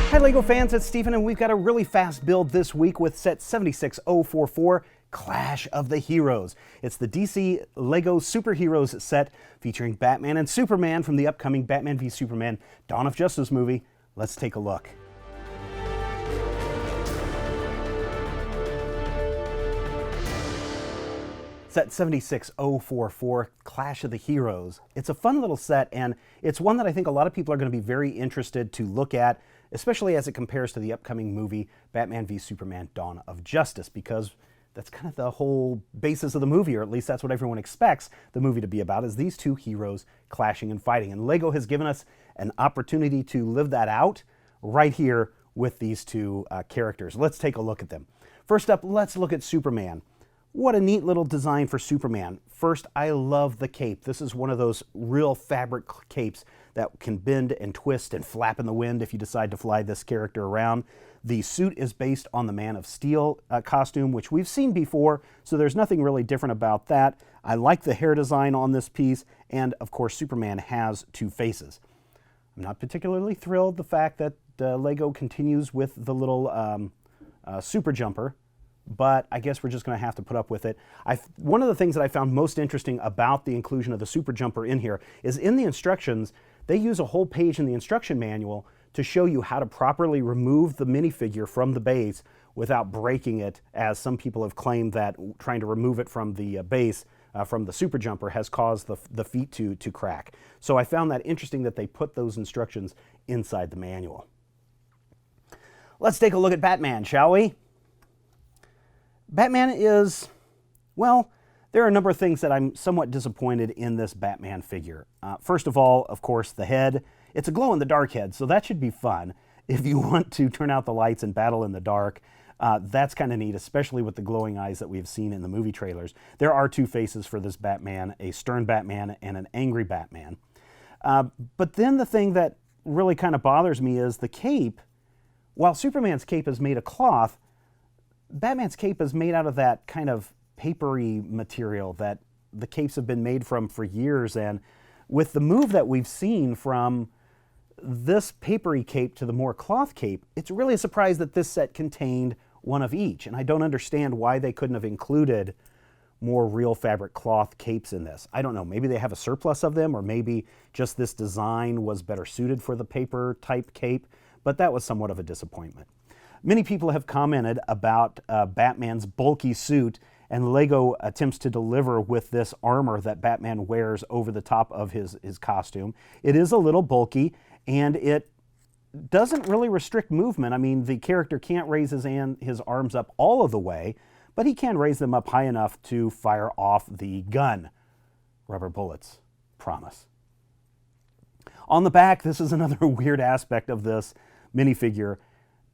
Hi LEGO fans, it's Stephen and we've got a really fast build this week with set 76044, Clash of the Heroes. It's the DC LEGO Superheroes set featuring Batman and Superman from the upcoming Batman v Superman Dawn of Justice movie. Let's take a look. Set 76044, Clash of the Heroes. It's a fun little set, and it's one that I think a lot of people are going to be very interested to look at, especially as it compares to the upcoming movie Batman v Superman Dawn of Justice, because that's kind of the whole basis of the movie, or at least that's what everyone expects the movie to be about, is these two heroes clashing and fighting. And LEGO has given us an opportunity to live that out right here with these two characters. Let's take a look at them. First up, let's look at Superman. What a neat little design for Superman. First, I love the cape. This is one of those real fabric capes that can bend and twist and flap in the wind if you decide to fly this character around. The suit is based on the Man of Steel costume, which we've seen before, so there's nothing really different about that. I like the hair design on this piece, and of course Superman has two faces. I'm not particularly thrilled the fact that LEGO continues with the little super jumper, but I guess we're just going to have to put up with it. One of the things that I found most interesting about the inclusion of the super jumper in here is in the instructions, they use a whole page in the instruction manual to show you how to properly remove the minifigure from the base without breaking it, as some people have claimed that trying to remove it from the base from the super jumper has caused the feet to crack. So I found that interesting that they put those instructions inside the manual. Let's take a look at Batman, shall we? Batman is, well, there are a number of things that I'm somewhat disappointed in this Batman figure. First of all, of course, the head. It's a glow-in-the-dark head, so that should be fun. If you want to turn out the lights and battle in the dark, that's kind of neat, especially with the glowing eyes that we've seen in the movie trailers. There are two faces for this Batman, a stern Batman and an angry Batman. But then the thing that really kind of bothers me is the cape. While Superman's cape is made of cloth, Batman's cape is made out of that kind of papery material that the capes have been made from for years, and with the move that we've seen from this papery cape to the more cloth cape, it's really a surprise that this set contained one of each, and I don't understand why they couldn't have included more real fabric cloth capes in this. I don't know, maybe they have a surplus of them, or maybe just this design was better suited for the paper type cape, but that was somewhat of a disappointment. Many people have commented about Batman's bulky suit, and LEGO attempts to deliver with this armor that Batman wears over the top of his costume. It is a little bulky, and it doesn't really restrict movement. I mean, the character can't raise his arms up all of the way, but he can raise them up high enough to fire off the gun. Rubber bullets, promise. On the back, this is another weird aspect of this minifigure.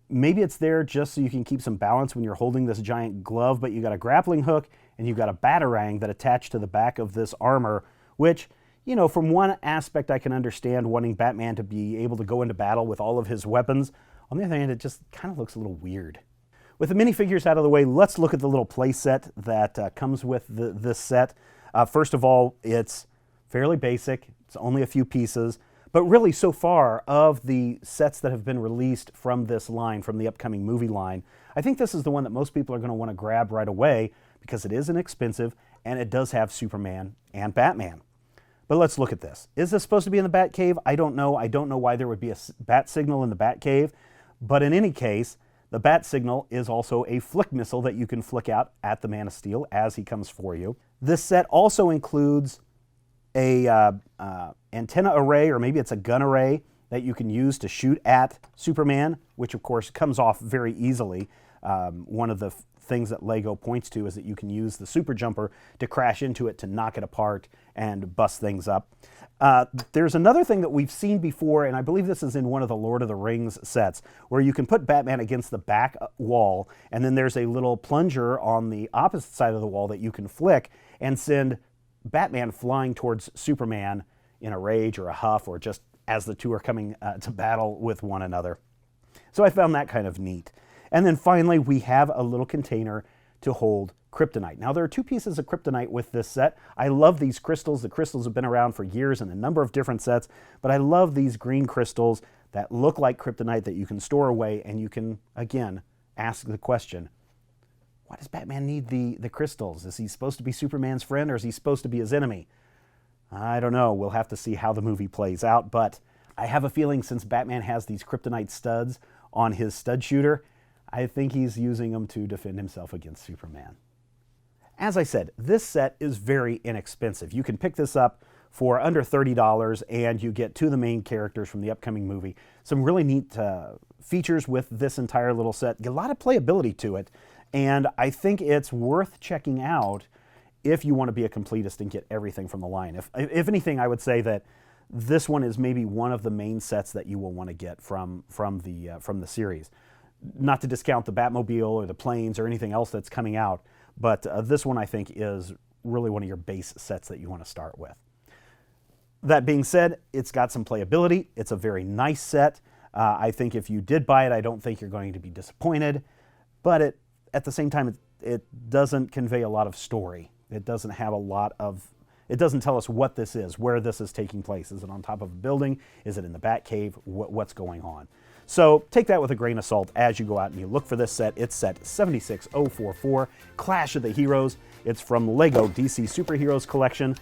Maybe it's there just so you can keep some balance when you're holding this giant glove, but you got a grappling hook and you've got a Batarang that attached to the back of this armor, which, you know, from one aspect I can understand wanting Batman to be able to go into battle with all of his weapons. On the other hand, it just kind of looks a little weird. With the minifigures out of the way, let's look at the little play set that comes with this set. First of all, it's fairly basic. It's only a few pieces. But really, so far, of the sets that have been released from this line, from the upcoming movie line, I think this is the one that most people are going to want to grab right away because it is inexpensive and it does have Superman and Batman. But let's look at this. Is this supposed to be in the Batcave? I don't know. I don't know why there would be a bat signal in the Batcave. But in any case, the bat signal is also a flick missile that you can flick out at the Man of Steel as he comes for you. This set also includes a antenna array, or maybe it's a gun array that you can use to shoot at Superman, which of course comes off very easily. One of the things that LEGO points to is that you can use the super jumper to crash into it to knock it apart and bust things up. There's another thing that we've seen before, and I believe this is in one of the Lord of the Rings sets, where you can put Batman against the back wall, and then there's a little plunger on the opposite side of the wall that you can flick and send Batman flying towards Superman in a rage or a huff, or just as the two are coming to battle with one another. So I found that kind of neat. And then finally, we have a little container to hold kryptonite. Now, there are two pieces of kryptonite with this set. I love these crystals. The crystals have been around for years in a number of different sets, but I love these green crystals that look like kryptonite that you can store away, and you can, again, ask the question, why does Batman need the crystals? Is he supposed to be Superman's friend, or is he supposed to be his enemy? I don't know. We'll have to see how the movie plays out, but I have a feeling since Batman has these kryptonite studs on his stud shooter, I think he's using them to defend himself against Superman. As I said, this set is very inexpensive. You can pick this up for under $30, and you get two of the main characters from the upcoming movie. Some really neat features with this entire little set. A lot of playability to it, and I think it's worth checking out if you want to be a completist and get everything from the line. If anything, I would say that this one is maybe one of the main sets that you will want to get from the series. Not to discount the Batmobile or the planes or anything else that's coming out, but this one I think is really one of your base sets that you want to start with. That being said, it's got some playability. It's a very nice set. I think if you did buy it, I don't think you're going to be disappointed, but at the same time, it doesn't convey a lot of story. It doesn't have a lot of, it doesn't tell us what this is, where this is taking place. Is it on top of a building? Is it in the Batcave? What's going on? So take that with a grain of salt as you go out and you look for this set. It's set 76044, Clash of the Heroes. It's from Lego DC Superheroes Collection.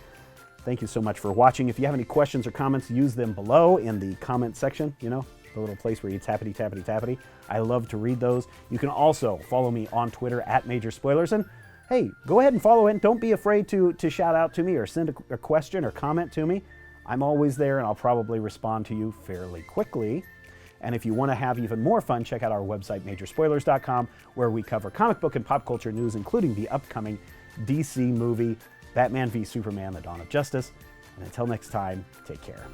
Thank you so much for watching. If you have any questions or comments, use them below in the comment section, you know, the little place where you tappity, tappity, tappity. I love to read those. You can also follow me on Twitter at Major Spoilers. And hey, go ahead and follow it. Don't be afraid to shout out to me or send a question or comment to me. I'm always there, and I'll probably respond to you fairly quickly. And if you want to have even more fun, check out our website, majorspoilers.com, where we cover comic book and pop culture news, including the upcoming DC movie, Batman v Superman: The Dawn of Justice. And until next time, take care.